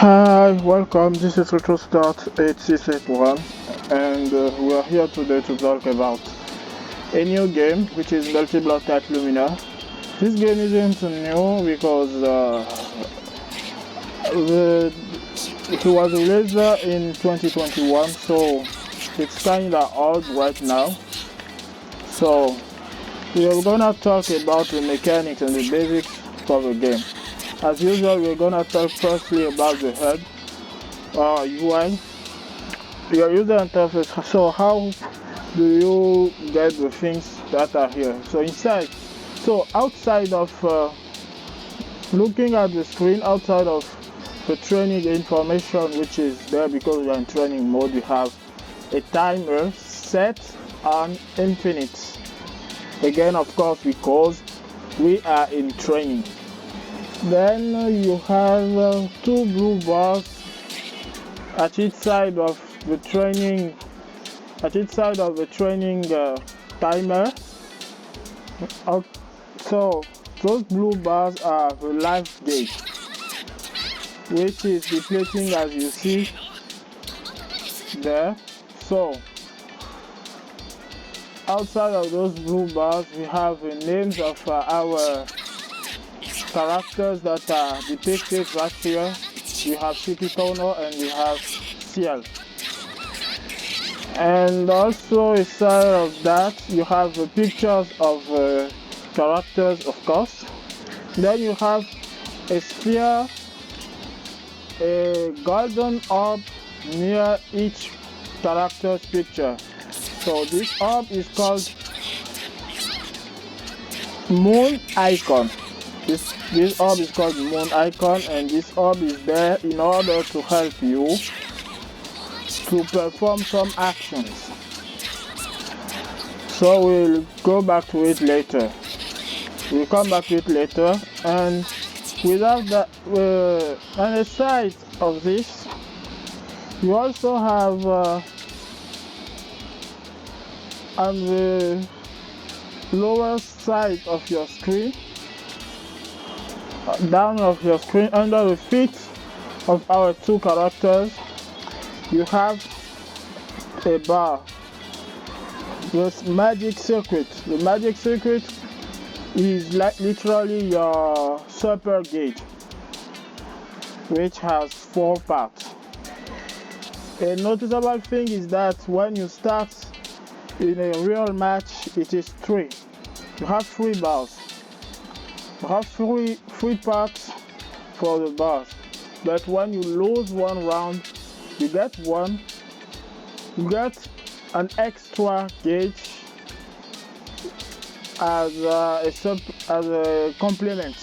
Hi, welcome. This is RetroStart8681 and we are here today to talk about a new game which is MELTY BLOOD Lumina. This game isn't new because it was released in 2021, so it's kinda old right now. So we are gonna talk about the mechanics and the basics for the game. As usual, we're gonna talk firstly about the HUD, UI, your user interface. So how do you get the things that are here? So outside of looking at the screen, outside of the training information which is there because we are in training mode, we have a timer set on infinite. Again, of course, because we are in training. Then you have two blue bars at each side of the training timer. So those blue bars are the life gauge, which is depleting as you see there. So outside of those blue bars, we have the names of our characters that are depicted right here. We have Shikitono and we have Ciel. And also aside of that, you have the pictures of characters, of course. Then you have a sphere, a golden orb near each character's picture. So this orb is called moon icon. This orb is called moon icon, and this orb is there in order to help you to perform some actions. So we'll go back to it later. We'll come back to it later. And without that, on the side of this, you also have on the lower side of your screen, down of your screen, under the feet of our two characters, you have a bar. This magic circuit. The magic circuit is like literally your super gauge, which has 4 parts. A noticeable thing is that when you start in a real match, it is 3. You have 3 bars. You have three parts for the bars. But when you lose one round, you get an extra gauge as a complement.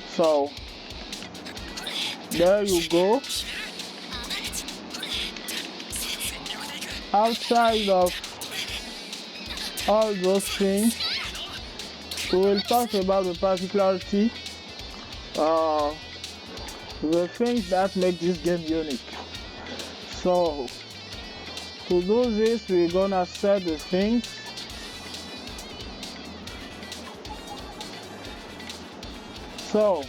So there you go. Outside of all those things, we will talk about the particularity, the things that make this game unique. So to do this, we're gonna set the things. So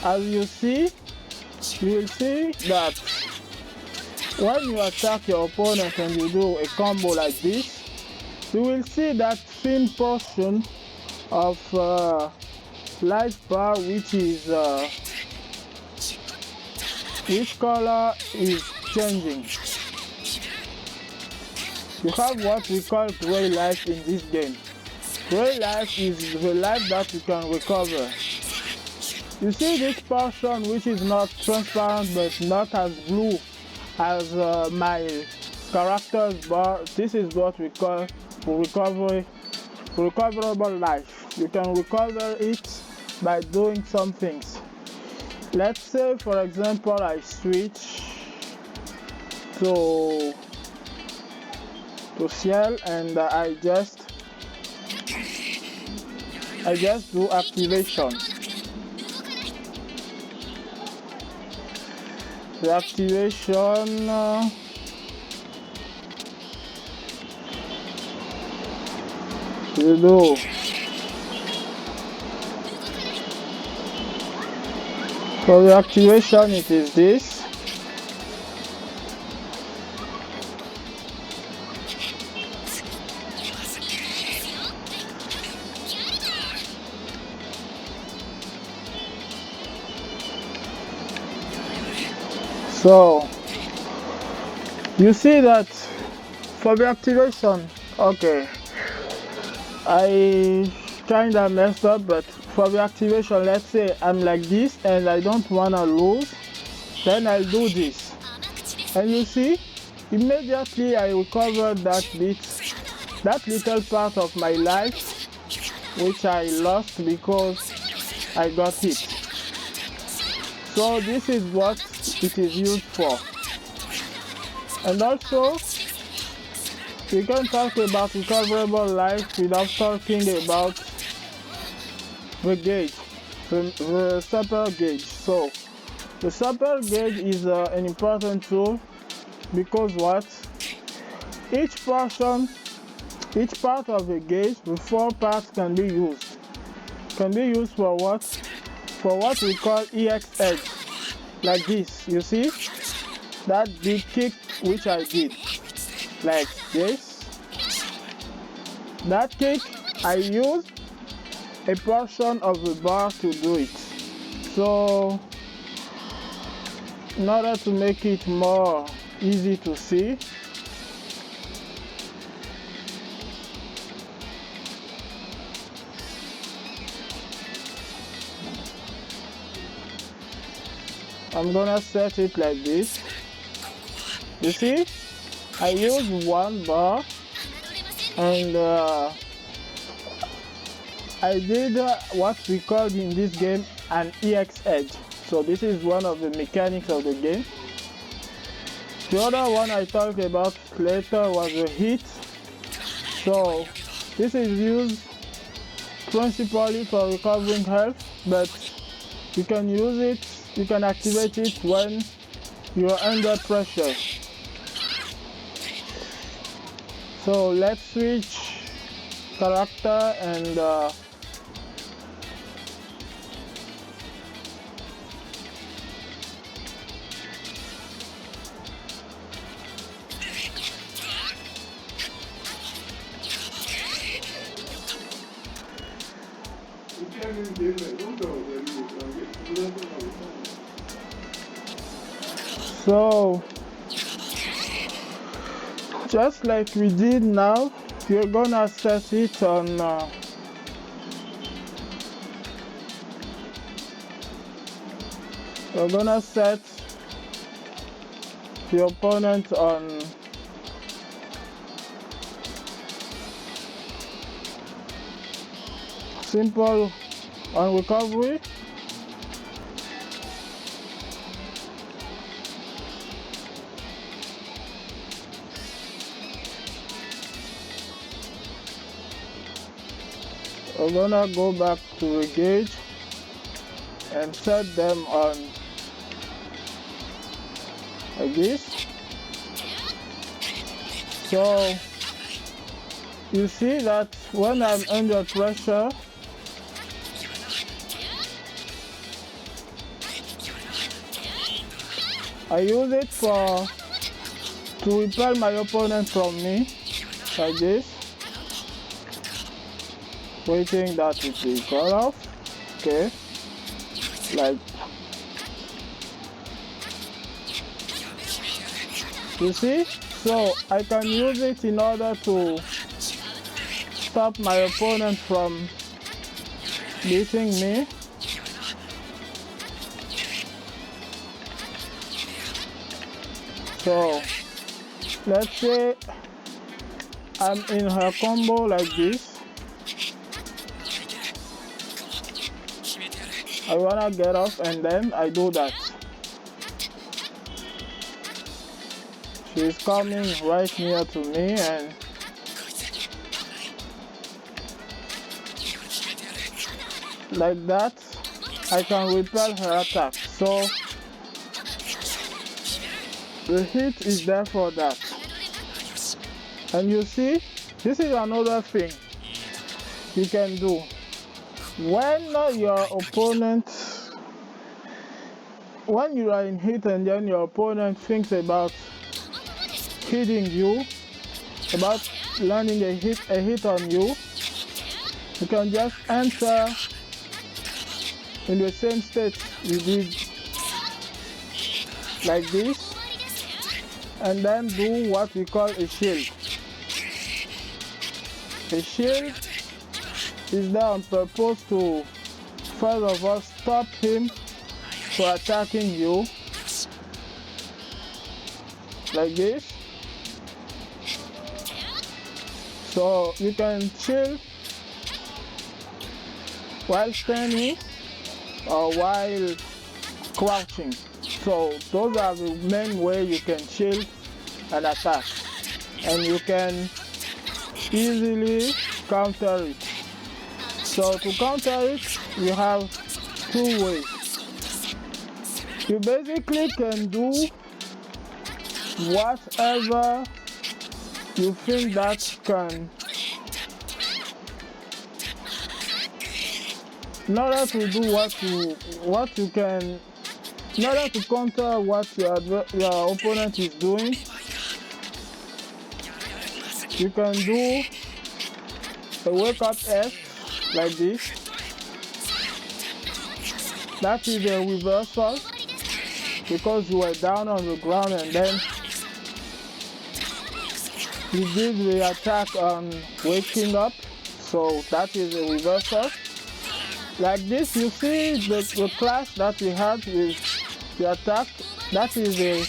as you see, you will see that when you attack your opponent and you do a combo like this, you will see that thin portion of life bar which color is changing. You have what we call gray life in this game. Gray life is the life that you can recover. You see this portion which is not transparent but not as blue as my character's bar. This is what we call recoverable life. You can recover it by doing some things. Let's say, for example, I switch to Ciel and I just do activation. The activation you do For the activation, it is this. So you see that for the activation, okay, I kinda messed up, but for the activation, let's say I'm like this and I don't wanna lose, then I'll do this. And you see, immediately I recovered that little part of my life which I lost because I got hit. So this is what it is used for. And also, we can talk about recoverable life without talking about the gauge, the super gauge. So the super gauge is an important tool because what? Each part of the gauge, the 4 parts can be used. Can be used for what? For what we call EX edge. Like this, you see? That big kick which I did. Like this. That kick, I used a portion of the bar to do it. So, in order to make it more easy to see, I'm gonna set it like this. You see, I use 1 bar and I did what we called in this game an EX edge. So this is one of the mechanics of the game. The other one I talked about later was the hit. So this is used principally for recovering health, but you can use it, you can activate it when you are under pressure. So let's switch character and so just like we did now, you're gonna set it on you're gonna set the opponent on simple on recovery. We're gonna go back to the gauge and set them on like this. So you see that when I'm under pressure, I use it to repel my opponent from me, like this, waiting that it will fall off. Okay, like you see. So I can use it in order to stop my opponent from beating me. So let's say I'm in her combo like this. I wanna get off and then I do that. She's coming right near to me and like that I can repel her attack. So the hit is there for that. And you see, this is another thing you can do. When your opponent when you are in hit and then your opponent thinks about hitting you, about landing a hit on you, you can just enter in the same state you did, like this, and then do what we call a shield. A shield is there on purpose to, first of all, stop him from attacking you, like this. So you can shield while standing or while crouching. So those are the main ways you can shield an attack, and you can easily counter it. So to counter it, you have two ways. You basically can do whatever you think that can, in order to do what you can, in order to counter what your opponent is doing. You can do a wake up F like this. That is a reversal, because you were down on the ground and then you did the attack on waking up. So that is a reversal. Like this, you see the clash that we had with the attack. That is a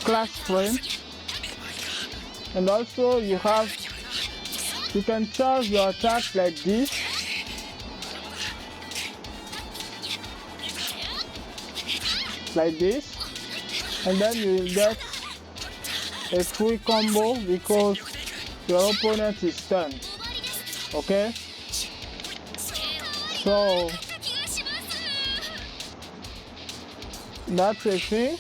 clash frame. And also you can charge your attack like this. Like this. And then you will get a free combo because your opponent is stunned. Okay? So that's a thing.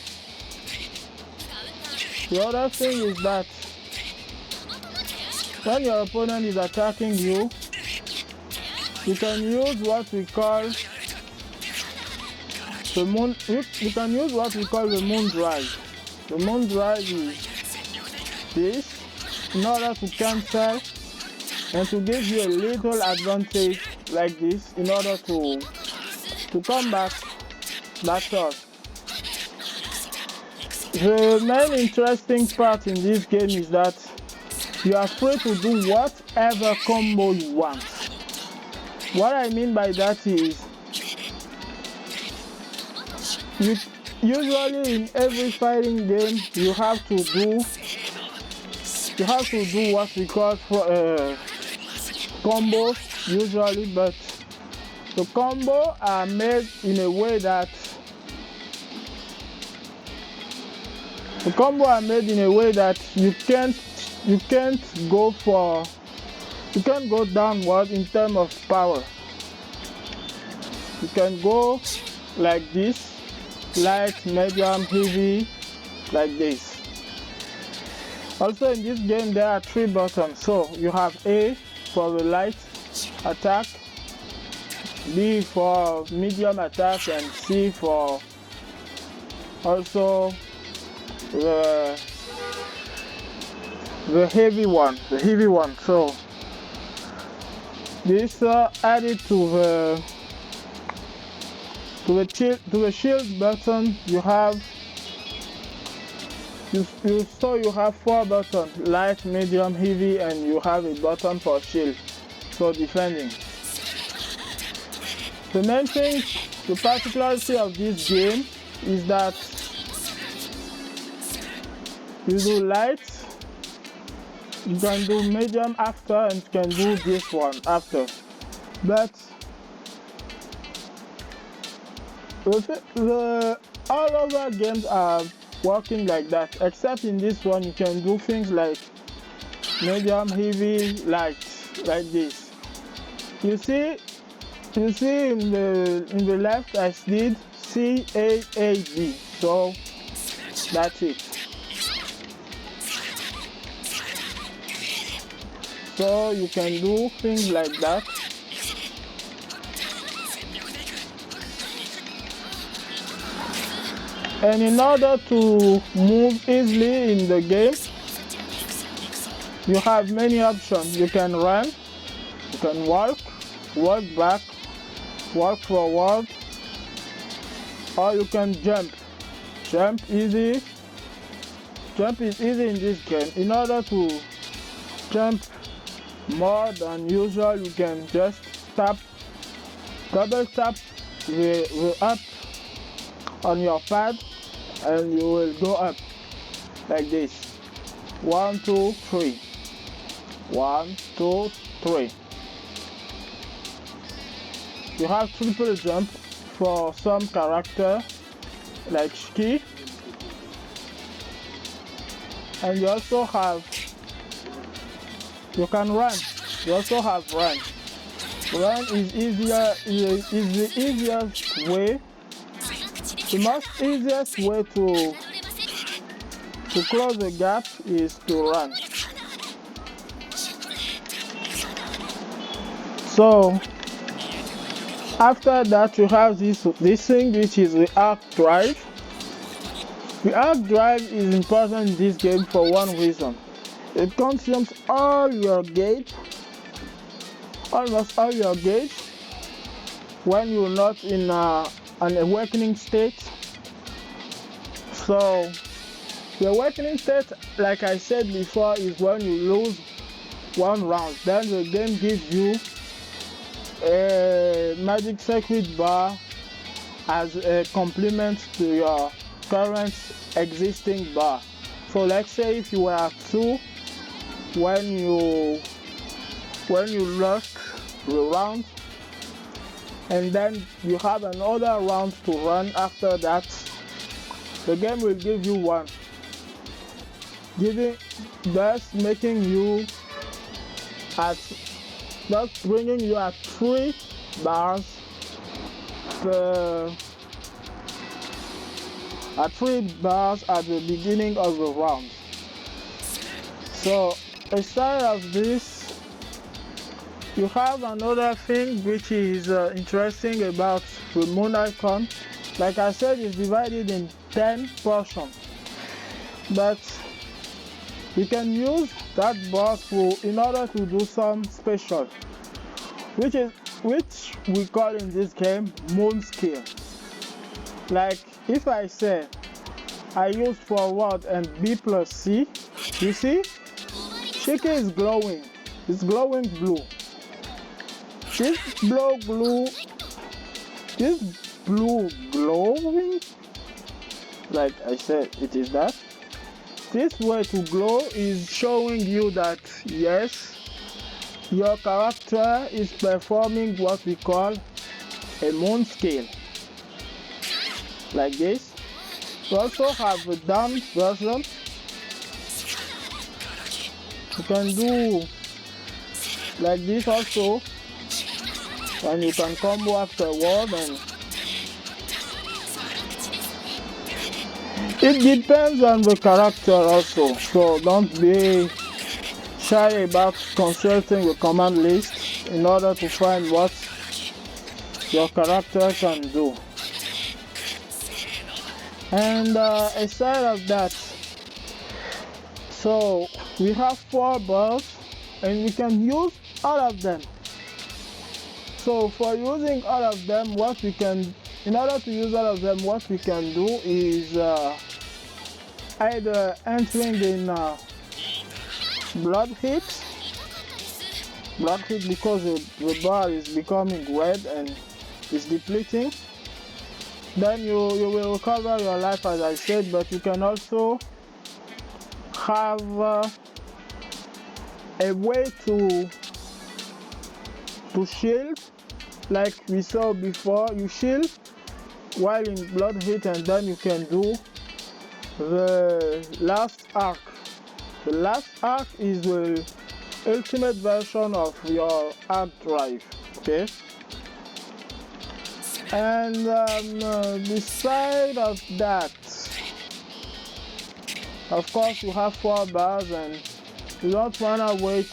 The other thing is that when your opponent is attacking you, you can use what we call the moon. You can use what we call the moon drive. The moon drive is this, in order to cancel and to give you a little advantage like this, in order to come back up. The main interesting part in this game is that you are free to do whatever combo you want. What I mean by that is, usually in every fighting game you have to do what we call combos usually, but the combos are made in a way that you can't go downward in terms of power. You can go like this, light, medium, heavy, like this. Also in this game there are 3 buttons. So you have A for the light attack, B for medium attack, and C for also the heavy one. So this added to the shield button. You have 4 buttons: light, medium, heavy, and you have a button for shield, so defending. The main thing, the particularity of this game is that you do light, you can do medium after, and you can do this one after. But all other games are working like that, except in this one you can do things like medium, heavy, light, like this. You see in the left I did CAAD, so that's it. So you can do things like that. And in order to move easily in the game, you have many options. You can run, you can walk back, walk forward, or you can jump. Jump easy. Jump is easy in this game. In order to jump more than usual, you can just double tap the up on your pad, and you will go up like this. 1, 2, 3. 1, 2, 3. You have triple jump for some character like Shiki, and you also have, you can run. You also have run. Run is easier, is the easiest way, the most easiest way to close the gap is to run. So after that, you have this thing, which is the arc drive. The arc drive is important in this game for one reason. It consumes all your gauge, almost all your gauge, when you're not in an awakening state. So the awakening state, like I said before, is when you lose one round. Then the game gives you a magic circuit bar as a complement to your current existing bar. So let's say if you were at 2 when you lost the round, and then you have another round to run after that, the game will give you 1, thus making you thus bringing you at 3 bars at the beginning of the round. So aside of this, you have another thing which is interesting about the moon icon. Like I said, it's divided in 10 portions, but you can use that bar in order to do some special, which we call in this game moon skill. Like if I say I use forward and B plus C, you see Shiki is glowing. It's glowing blue. This blue glowing, like I said, it is that. This way to glow is showing you that yes, your character is performing what we call a moon skill, like this. You also have a down version. You can do like this also, and you can combo afterward, and it depends on the character also, so don't be shy about consulting the command list in order to find what your character can do. And aside of that, so we have 4 bars and we can use all of them. So for using all of them, in order to use all of them, what we can do is either entering in blood hit because the bar is becoming red and is depleting. Then you will recover your life, as I said, but you can also have a way to shield, like we saw before. You shield while in blood hit, and then you can do the last arc. The last arc is the ultimate version of your arc drive, okay? And beside of that, of course, you have 4 bars, and you don't wanna wait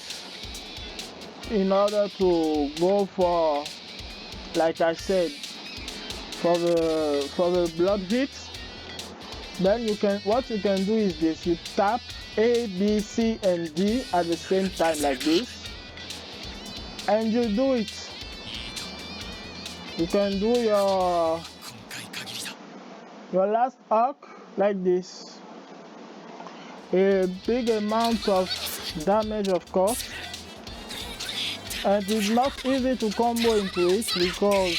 in order to go for, like I said, for the blood hits. Then what you can do is this: you tap A, B, C, and D at the same time like this, and you do it. You can do your last arc like this. A big amount of damage, of course, and it's not easy to combo into it because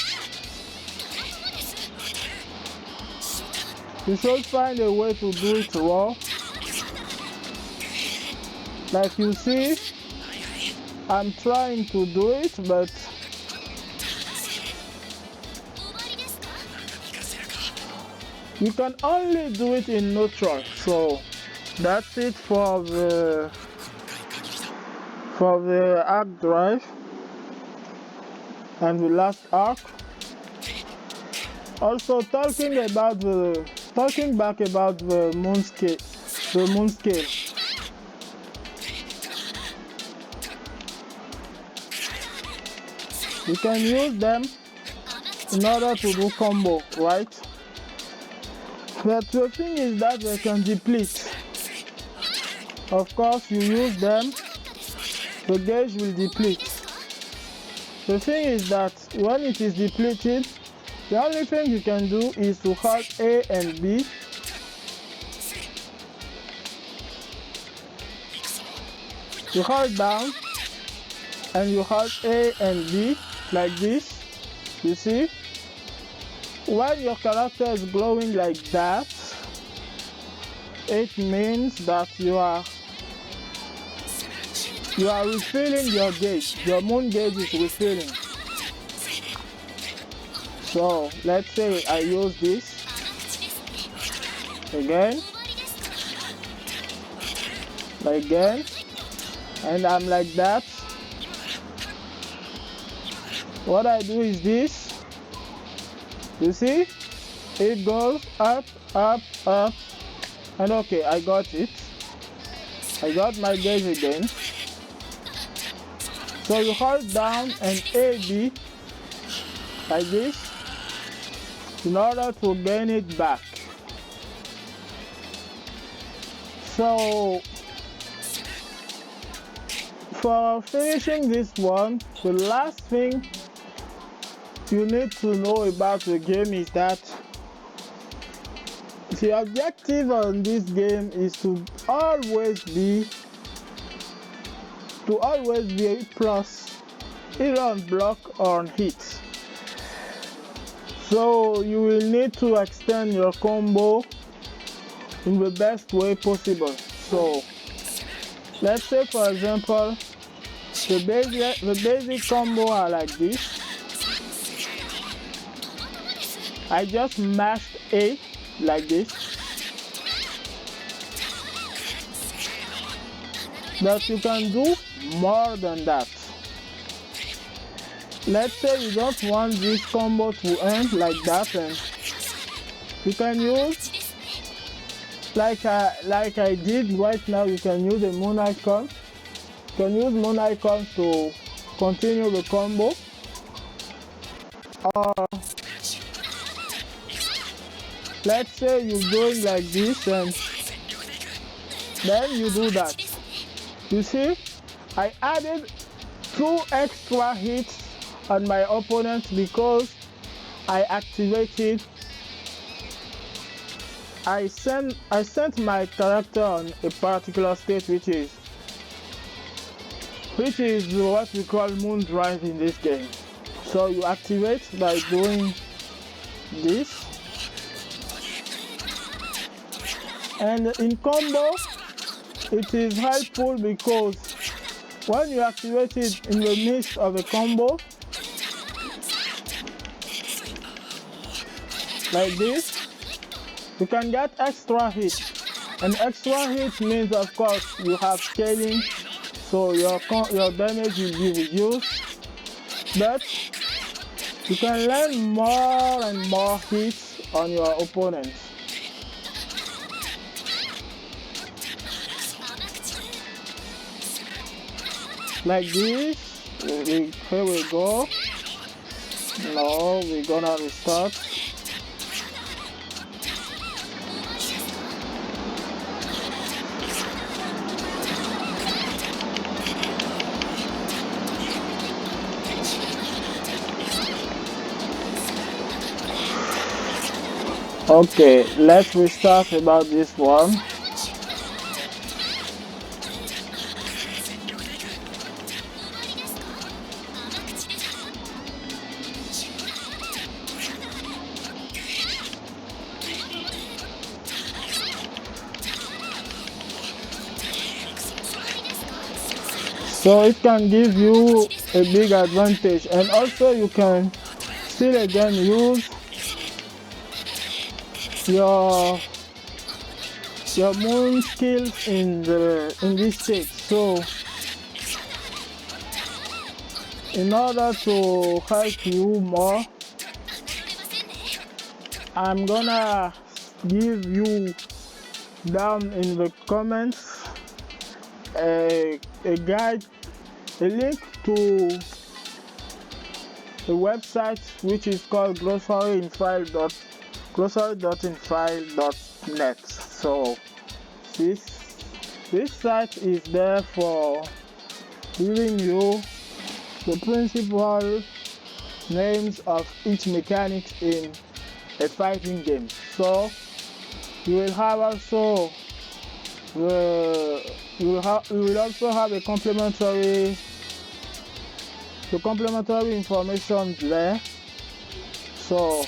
you should find a way to do it raw. Like you see, I'm trying to do it, but you can only do it in neutral. So that's it for the arc drive and the last arc. Also talking back about the moon scale. You can use them in order to do combo, right? But the thing is that they can deplete. Of course, you use them, the gauge will deplete. The thing is that when it is depleted, the only thing you can do is to hold A and B. You hold down and you hold A and B like this. You see? When your character is glowing like that, it means that you are refilling your gauge. Your moon gauge is refilling. So let's say I use this again, and I'm like that. What I do is this. You see, it goes up, up, up, and okay, I got it. I got my gauge again. So you hold down and AB like this in order to gain it back. So for finishing this one, the last thing you need to know about the game is that the objective on this game is to always be plus either on block or on hit. So you will need to extend your combo in the best way possible. So let's say, for example, the basic combo are like this. I just mashed A like this. But you can do more than that. Let's say you don't want this combo to end like that, and you can use like I did right now. You can use a moon icon. You can use moon icon to continue the combo. Or let's say you're doing like this and then you do that. You see, I added 2 extra hits on my opponent because I sent my character on a particular state, which is what we call moon drive in this game. So you activate by doing this. And in combo, it is helpful because when you activate it in the midst of a combo, like this, you can get extra hit. And extra hit means, of course, you have scaling, so your damage will be reduced. But you can land more and more hits on your opponent. Like this. Here we go. No, we're gonna restart. Okay, let's restart about this one. So it can give you a big advantage, and also you can still again use your moon skills in this stage. So in order to help you more, I'm gonna give you down in the comments a guide, a link to a website which is called glossary.infile.net. So this site is there for giving you the principal names of each mechanics in a fighting game. So you will have also you will also have a complementary information there. So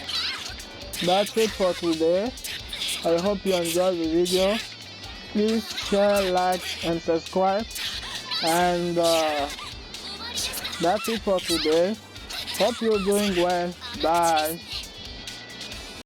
that's it for today. I hope you enjoyed the video. Please share, like, and subscribe. And that's it for today. Hope you're doing well. Bye.